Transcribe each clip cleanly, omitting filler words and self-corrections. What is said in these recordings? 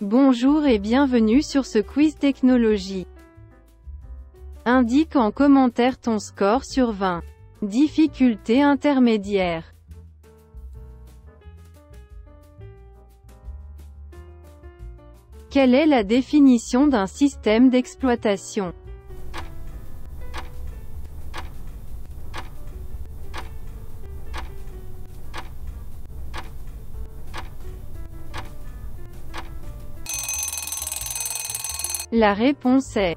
Bonjour et bienvenue sur ce quiz technologie. Indique en commentaire ton score sur 20. Difficulté intermédiaire. Quelle est la définition d'un système d'exploitation? La réponse est: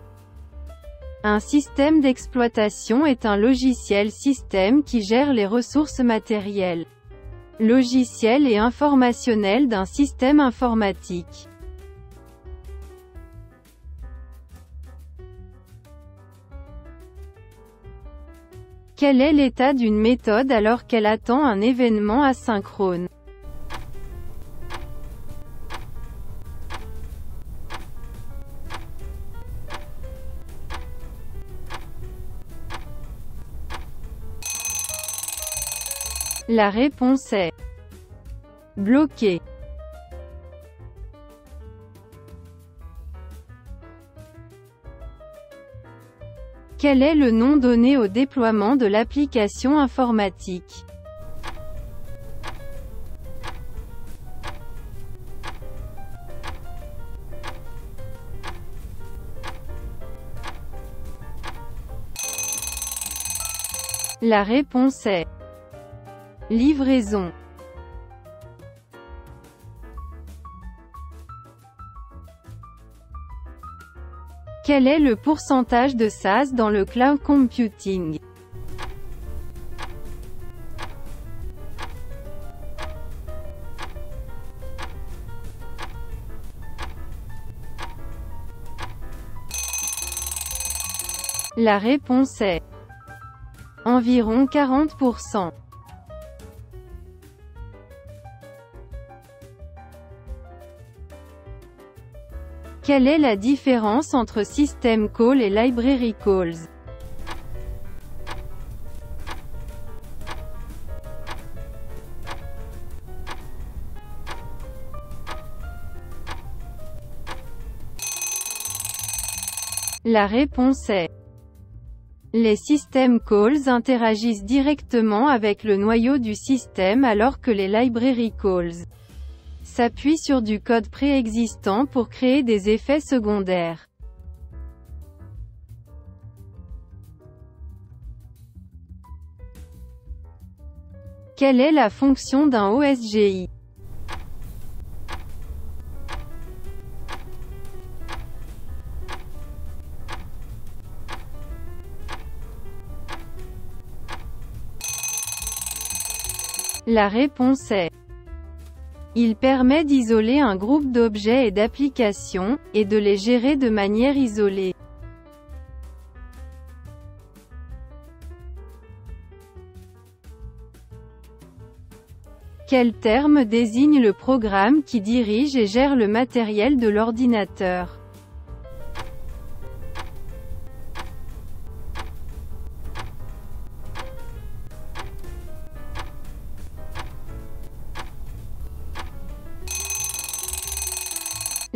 un système d'exploitation est un logiciel système qui gère les ressources matérielles, logicielles et informationnelles d'un système informatique. Quel est l'état d'une méthode alors qu'elle attend un événement asynchrone? La réponse est: bloqué. Quel est le nom donné au déploiement de l'application informatique? La réponse est: livraison. Quel est le pourcentage de SaaS dans le cloud computing? La réponse est: environ 40%. Quelle est la différence entre System Call et Library Calls? La réponse est: les System Calls interagissent directement avec le noyau du système alors que les Library Calls s'appuient sur du code préexistant pour créer des effets secondaires. Quelle est la fonction d'un OSGI? La réponse est: il permet d'isoler un groupe d'objets et d'applications, et de les gérer de manière isolée. Quel terme désigne le programme qui dirige et gère le matériel de l'ordinateur?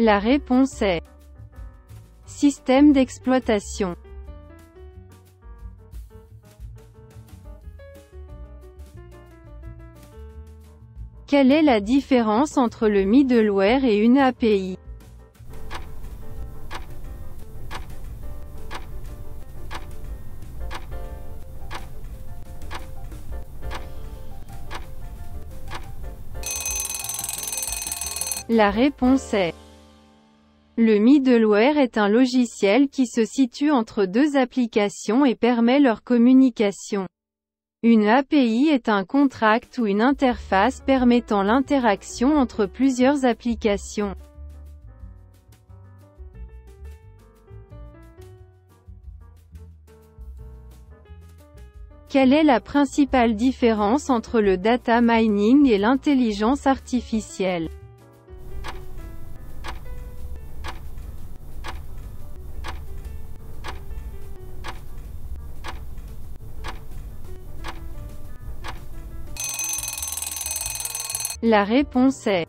La réponse est: système d'exploitation. Quelle est la différence entre le middleware et une API? La réponse est: le middleware est un logiciel qui se situe entre deux applications et permet leur communication. Une API est un contract ou une interface permettant l'interaction entre plusieurs applications. Quelle est la principale différence entre le data mining et l'intelligence artificielle? La réponse est: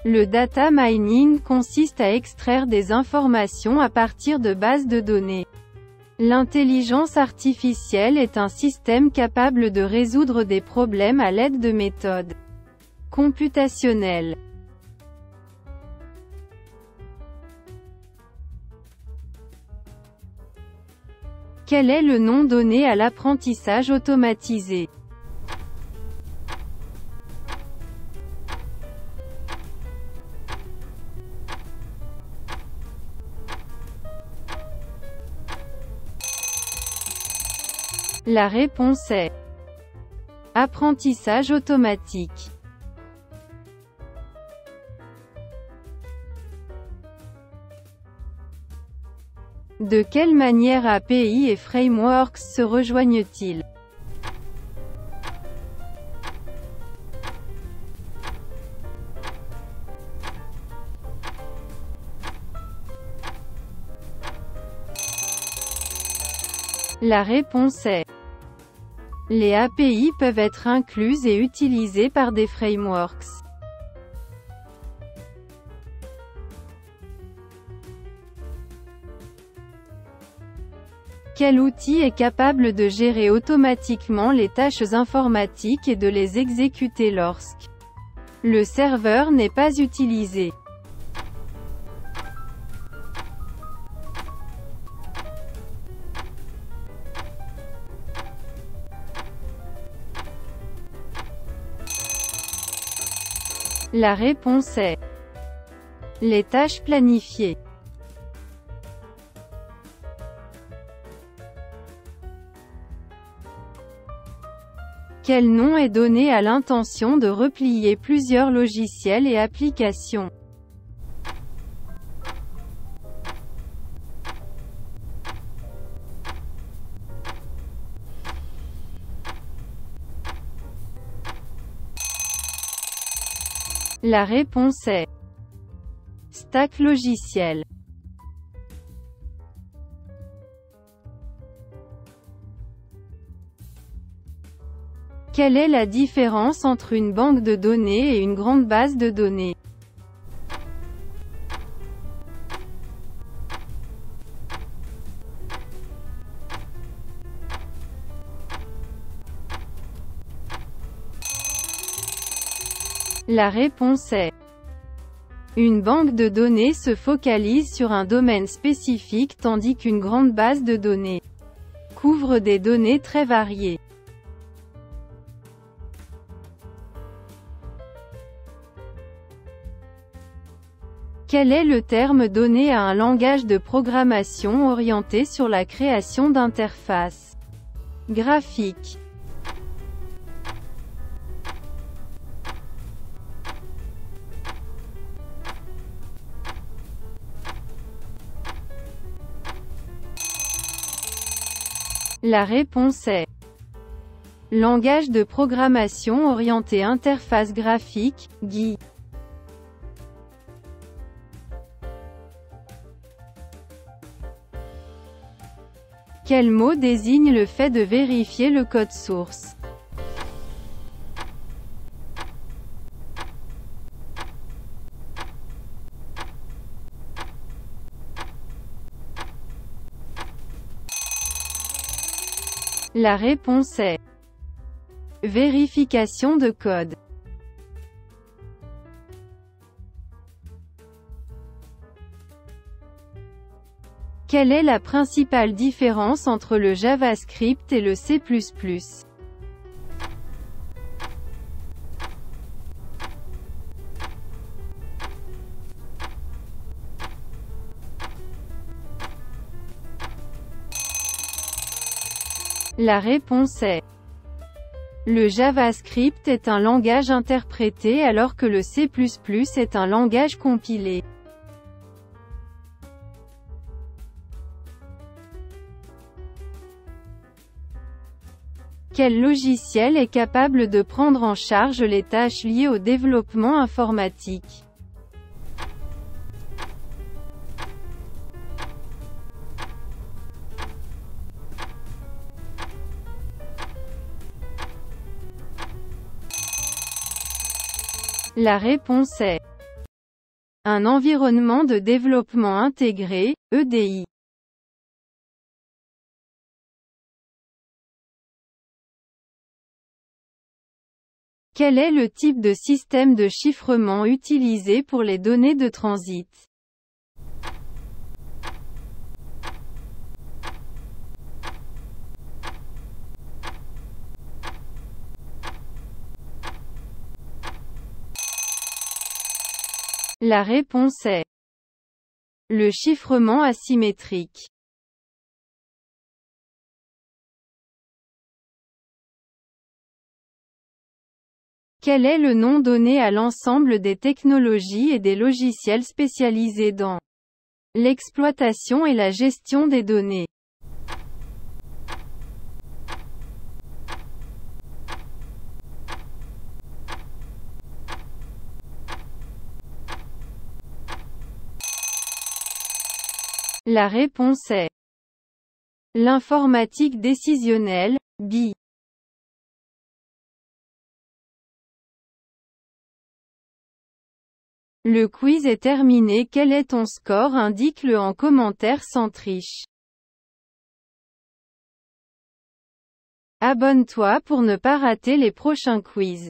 Le data mining consiste à extraire des informations à partir de bases de données. L'intelligence artificielle est un système capable de résoudre des problèmes à l'aide de méthodes computationnelles. Quel est le nom donné à l'apprentissage automatisé? La réponse est apprentissage automatique. De quelle manière API et frameworks se rejoignent-ils? La réponse est les API peuvent être incluses et utilisées par des frameworks. Quel outil est capable de gérer automatiquement les tâches informatiques et de les exécuter lorsque le serveur n'est pas utilisé? La réponse est les tâches planifiées. Quel nom est donné à l'intention de replier plusieurs logiciels et applications? La réponse est stack logiciel. Quelle est la différence entre une banque de données et une grande base de données? La réponse est une banque de données se focalise sur un domaine spécifique tandis qu'une grande base de données couvre des données très variées. Quel est le terme donné à un langage de programmation orienté sur la création d'interfaces graphiques? La réponse est langage de programmation orienté interface graphique, GUI. Quel mot désigne le fait de vérifier le code source? La réponse est vérification de code. Quelle est la principale différence entre le JavaScript et le C++? La réponse est le JavaScript est un langage interprété alors que le C++ est un langage compilé. Quel logiciel est capable de prendre en charge les tâches liées au développement informatique? La réponse est Un environnement de développement intégré, EDI. Quel est le type de système de chiffrement utilisé pour les données de transit? La réponse est le chiffrement asymétrique. Quel est le nom donné à l'ensemble des technologies et des logiciels spécialisés dans l'exploitation et la gestion des données? La réponse est l'informatique décisionnelle, BI. Le quiz est terminé. Quel est ton score? Indique-le en commentaire sans triche. Abonne-toi pour ne pas rater les prochains quiz.